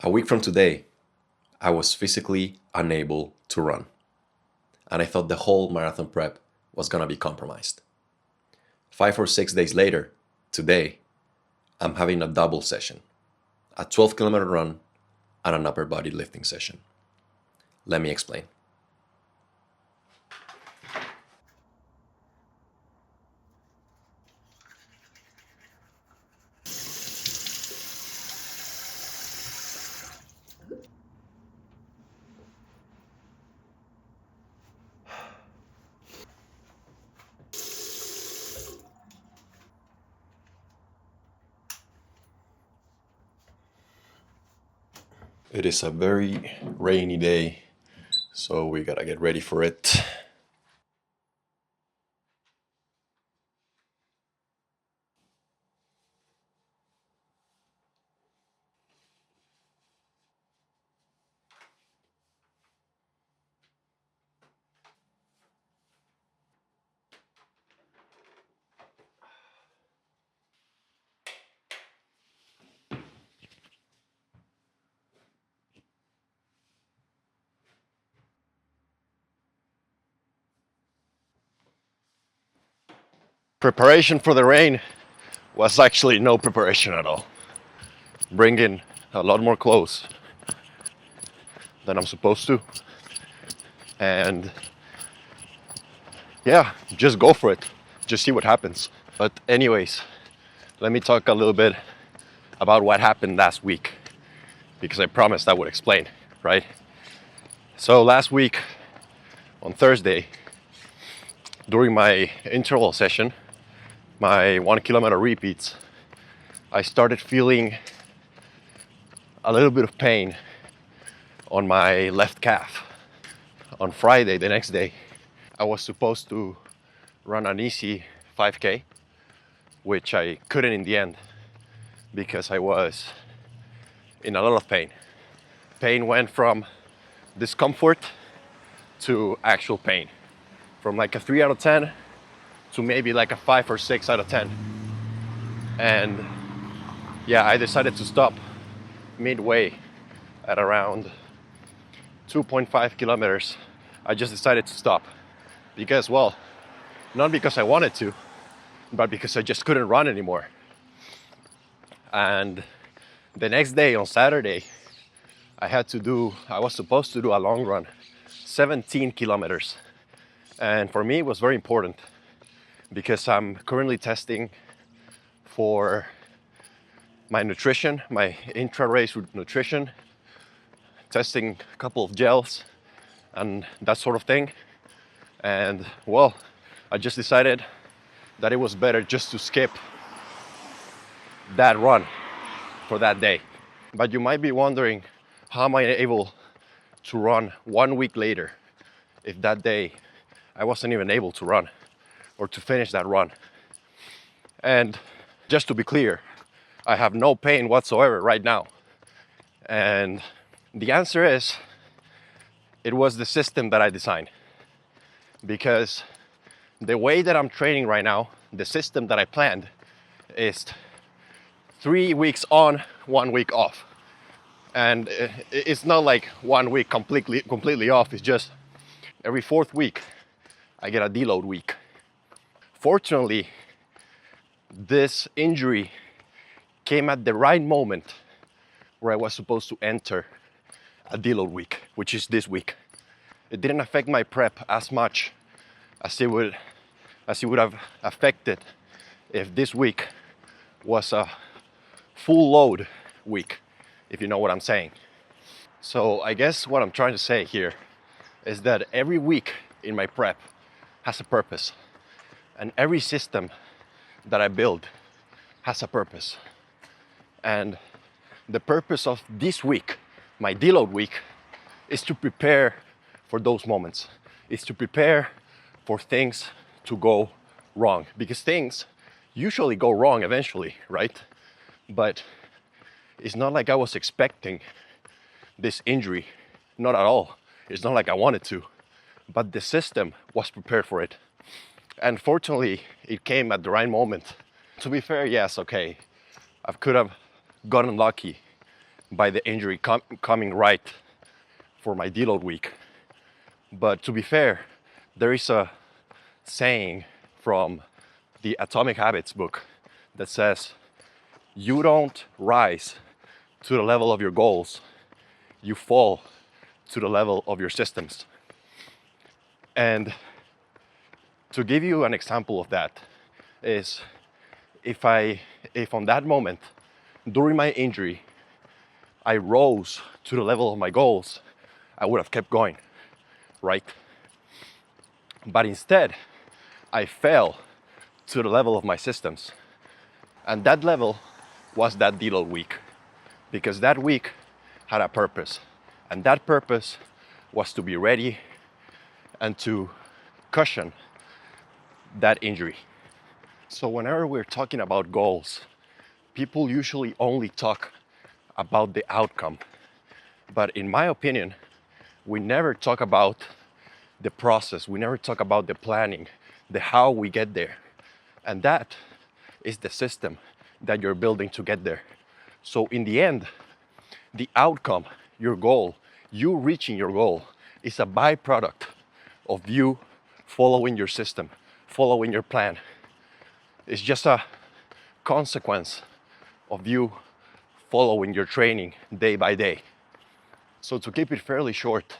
A week from today, I was physically unable to run, and I thought the whole marathon prep was gonna be compromised. 5 or 6 days later, today, I'm having a double session, a 12-kilometer run and an upper body lifting session. Let me explain. It is a very rainy day, so we gotta get ready for it. Preparation for the rain was actually no preparation at all. Bringing a lot more clothes than I'm supposed to. And yeah, just go for it. Just see what happens. But anyways, let me talk a little bit about what happened last week, because I promised I would explain, right? So last week on Thursday, during my interval session, my 1 kilometer repeats, I started feeling a little bit of pain on my left calf. On Friday, the next day, I was supposed to run an easy 5K, which I couldn't in the end because I was in a lot of pain. Pain went from discomfort to actual pain, from like a 3 out of 10 to maybe like a 5 or 6 out of 10. And yeah, I decided to stop midway at around 2.5 kilometers. I just decided to stop because, well, not because I wanted to, but because I just couldn't run anymore. And the next day on Saturday, I was supposed to do a long run, 17 kilometers. And for me, it was very important because I'm currently testing for my nutrition, my intra-race nutrition, testing a couple of gels and that sort of thing. And well, I just decided that it was better just to skip that run for that day. But you might be wondering, how am I able to run 1 week later if that day I wasn't even able to run or to finish that run? And just to be clear, I have no pain whatsoever right now. And the answer is, it was the system that I designed. Because the way that I'm training right now, the system that I planned is 3 weeks on, 1 week off. And it's not like 1 week completely off. It's just every 4th week, I get a deload week. Fortunately, this injury came at the right moment where I was supposed to enter a deload week, which is this week. It didn't affect my prep as much as it would have affected if this week was a full load week, if you know what I'm saying. So I guess what I'm trying to say here is that every week in my prep has a purpose, and every system that I build has a purpose. And the purpose of this week, my deload week, is to prepare for those moments. Is to prepare for things to go wrong, because things usually go wrong eventually, right? But it's not like I was expecting this injury, not at all. It's not like I wanted to, but the system was prepared for it. And fortunately, it came at the right moment. To be fair, yes, okay, I could have gotten lucky by the injury coming right for my deload week. But to be fair, there is a saying from the Atomic Habits book that says, you don't rise to the level of your goals, you fall to the level of your systems. And to give you an example of that is, if on that moment during my injury I rose to the level of my goals, I would have kept going, right? But instead, I fell to the level of my systems. And that level was that deload week, because that week had a purpose. And that purpose was to be ready and to cushion that injury. So whenever we're talking about goals, people usually only talk about the outcome. But in my opinion, we never talk about the process. We never talk about the planning, the how we get there. And that is the system that you're building to get there. So in the end, the outcome, your goal, you reaching your goal, is a byproduct of you following your system, following your plan. It's just a consequence of you following your training day by day. So to keep it fairly short,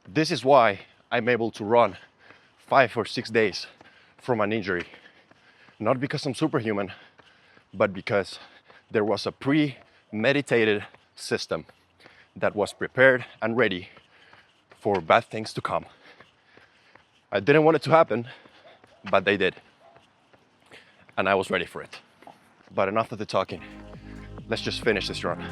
this is why I'm able to run 5 or 6 days from an injury. Not because I'm superhuman, but because there was a premeditated system that was prepared and ready for bad things to come. I didn't want it to happen, but they did. And I was ready for it. But enough of the talking. Let's just finish this run.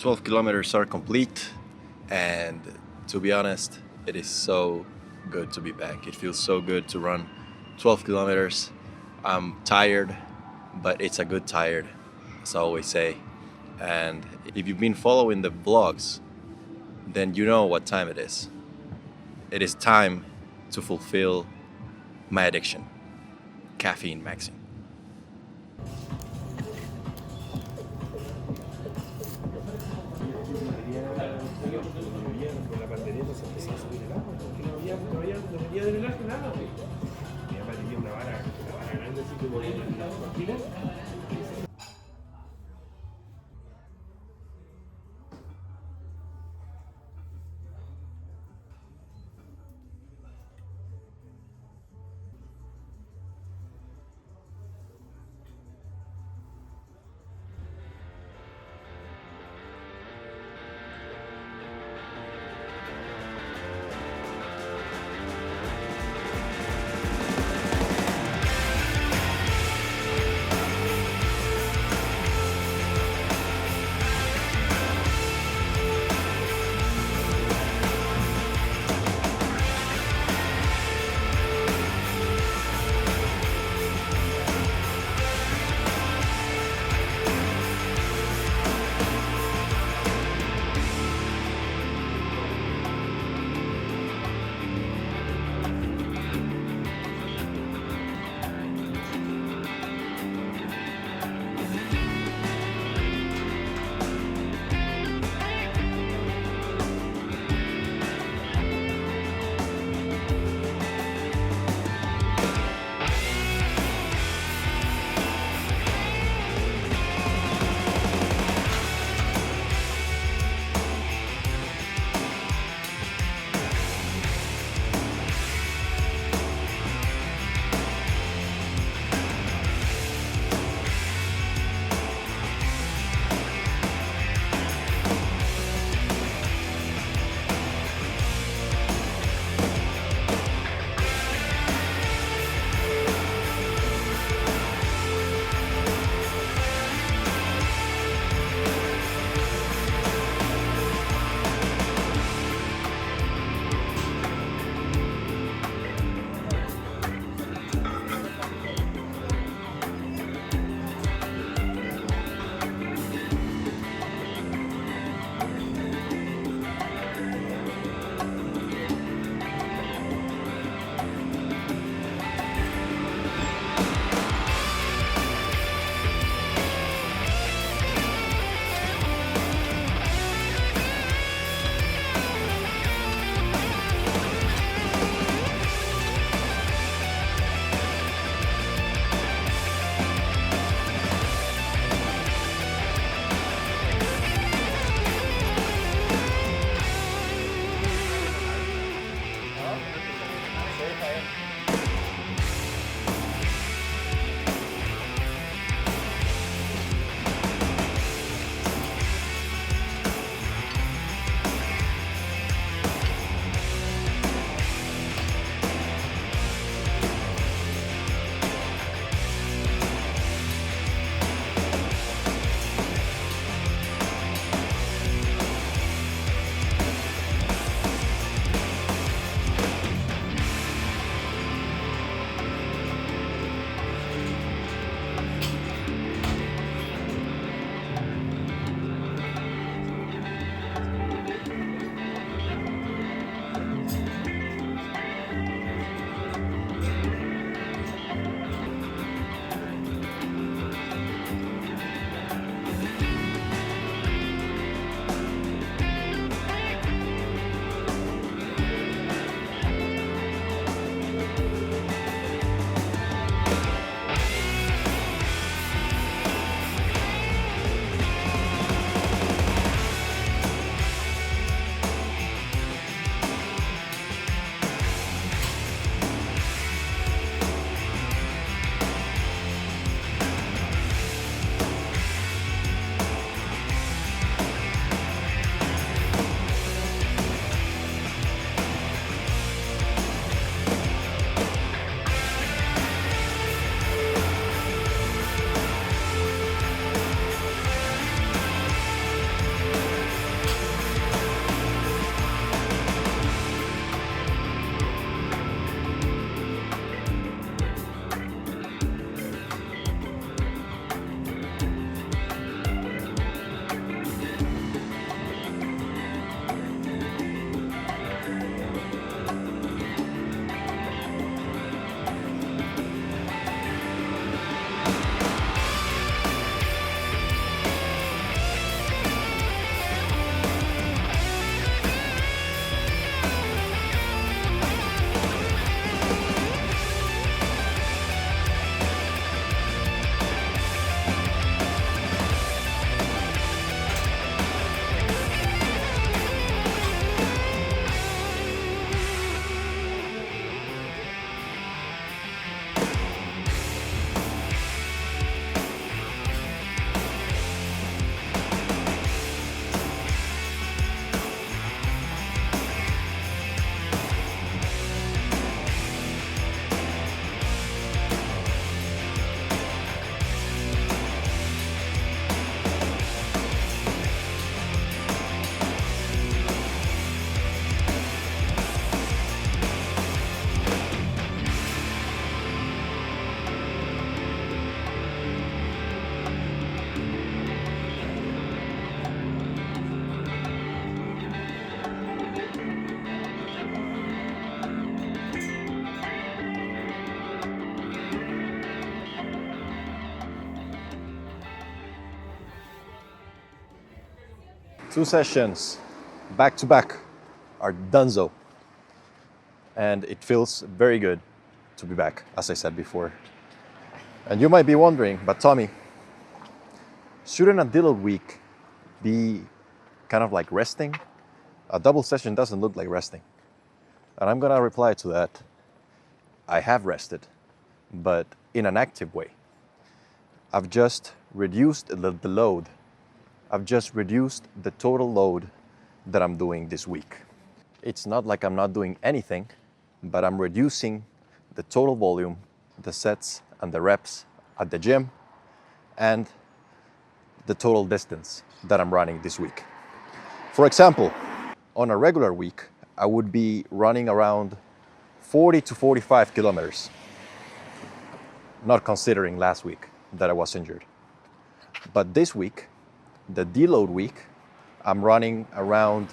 "12 kilometers are complete, and to be honest, it is so good to be back. It feels so good to run 12 kilometers. I'm tired, but it's a good tired, as I always say. And if you've been following the vlogs, then you know what time it is. It is time to fulfill my addiction, caffeine maxing. 2 sessions back to back are donezo. And it feels very good to be back, as I said before. And you might be wondering, but Tommy, shouldn't a deload week be kind of like resting? A double session doesn't look like resting. And I'm gonna reply to that. I have rested, but in an active way. I've just reduced the load. I've just reduced the total load that I'm doing this week. It's not like I'm not doing anything, but I'm reducing the total volume, the sets and the reps at the gym, and the total distance that I'm running this week. For example, on a regular week, I would be running around 40 to 45 kilometers, not considering last week that I was injured. But this week, the deload week, I'm running around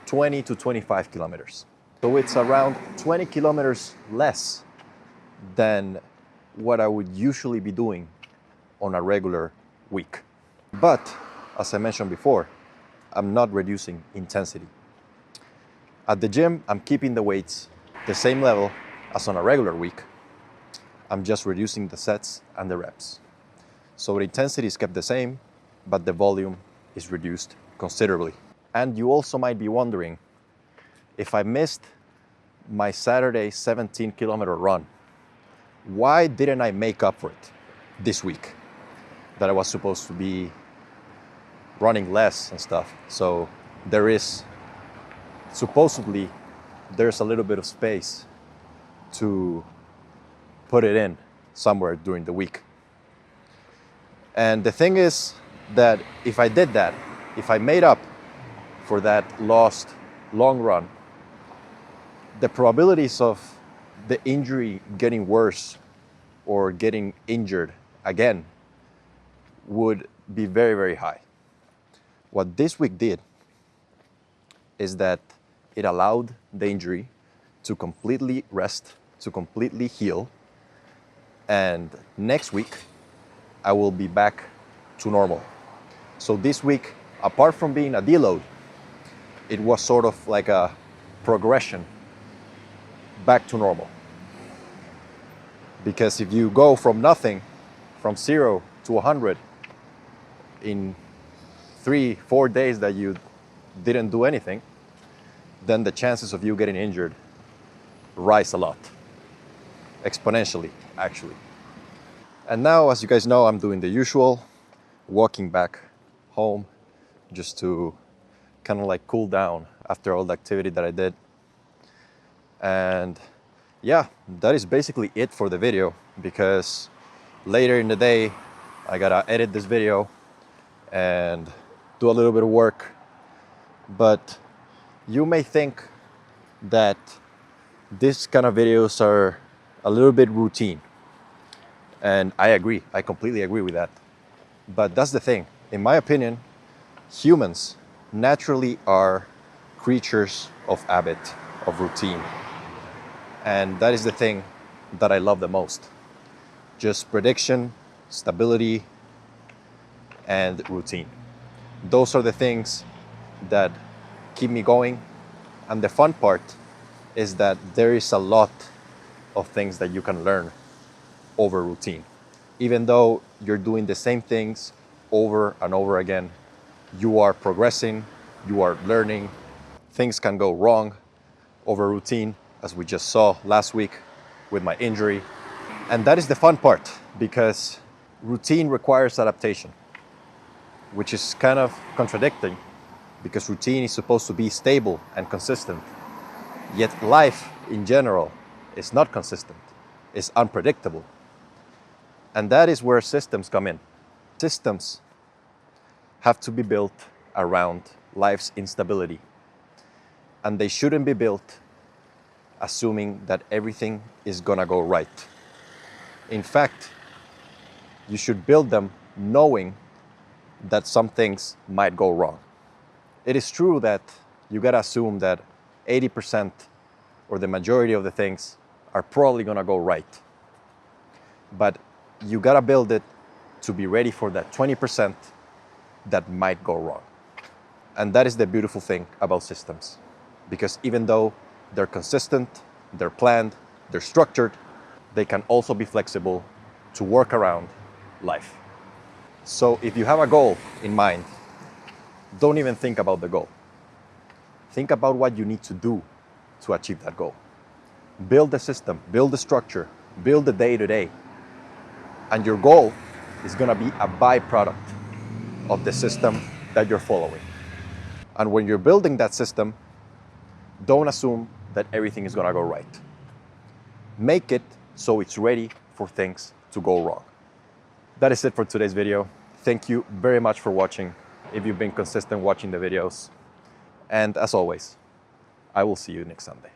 20 to 25 kilometers. So it's around 20 kilometers less than what I would usually be doing on a regular week. But, as I mentioned before, I'm not reducing intensity. At the gym, I'm keeping the weights the same level as on a regular week. I'm just reducing the sets and the reps. So the intensity is kept the same, but the volume is reduced considerably. And you also might be wondering, if I missed my Saturday 17-kilometer run, why didn't I make up for it this week that I was supposed to be running less and stuff? So supposedly there's a little bit of space to put it in somewhere during the week. And the thing is that if I did that, if I made up for that lost long run, the probabilities of the injury getting worse or getting injured again would be very, very high. What this week did is that it allowed the injury to completely rest, to completely heal, and next week I will be back to normal. So this week, apart from being a deload, it was sort of like a progression back to normal. Because if you go from nothing, from 0 to 100 in 3-4 days that you didn't do anything, then the chances of you getting injured rise a lot, exponentially, actually. And now, as you guys know, I'm doing the usual, walking back home just to kind of like cool down after all the activity that I did. And yeah, that is basically it for the video, because later in the day, I gotta edit this video and do a little bit of work. But you may think that this kind of videos are a little bit routine. And I agree, I completely agree with that. But that's the thing, in my opinion, humans naturally are creatures of habit, of routine. And that is the thing that I love the most. Just prediction, stability, and routine. Those are the things that keep me going. And the fun part is that there is a lot of things that you can learn over routine. Even though you're doing the same things over and over again, you are progressing, you are learning. Things can go wrong over routine, as we just saw last week with my injury. And that is the fun part, because routine requires adaptation, which is kind of contradicting, because routine is supposed to be stable and consistent. Yet life in general is not consistent, it's unpredictable. And that is where systems come in. Systems have to be built around life's instability. And they shouldn't be built assuming that everything is gonna go right. In fact, you should build them knowing that some things might go wrong. It is true that you gotta assume that 80% or the majority of the things are probably gonna go right. But you gotta build it to be ready for that 20% that might go wrong. And that is the beautiful thing about systems, because even though they're consistent, they're planned, they're structured, they can also be flexible to work around life. So if you have a goal in mind, don't even think about the goal. Think about what you need to do to achieve that goal. Build the system, build the structure, build the day-to-day. And your goal is going to be a byproduct of the system that you're following. And when you're building that system, don't assume that everything is going to go right. Make it so it's ready for things to go wrong. That is it for today's video. Thank you very much for watching, if you've been consistent watching the videos. And as always, I will see you next Sunday.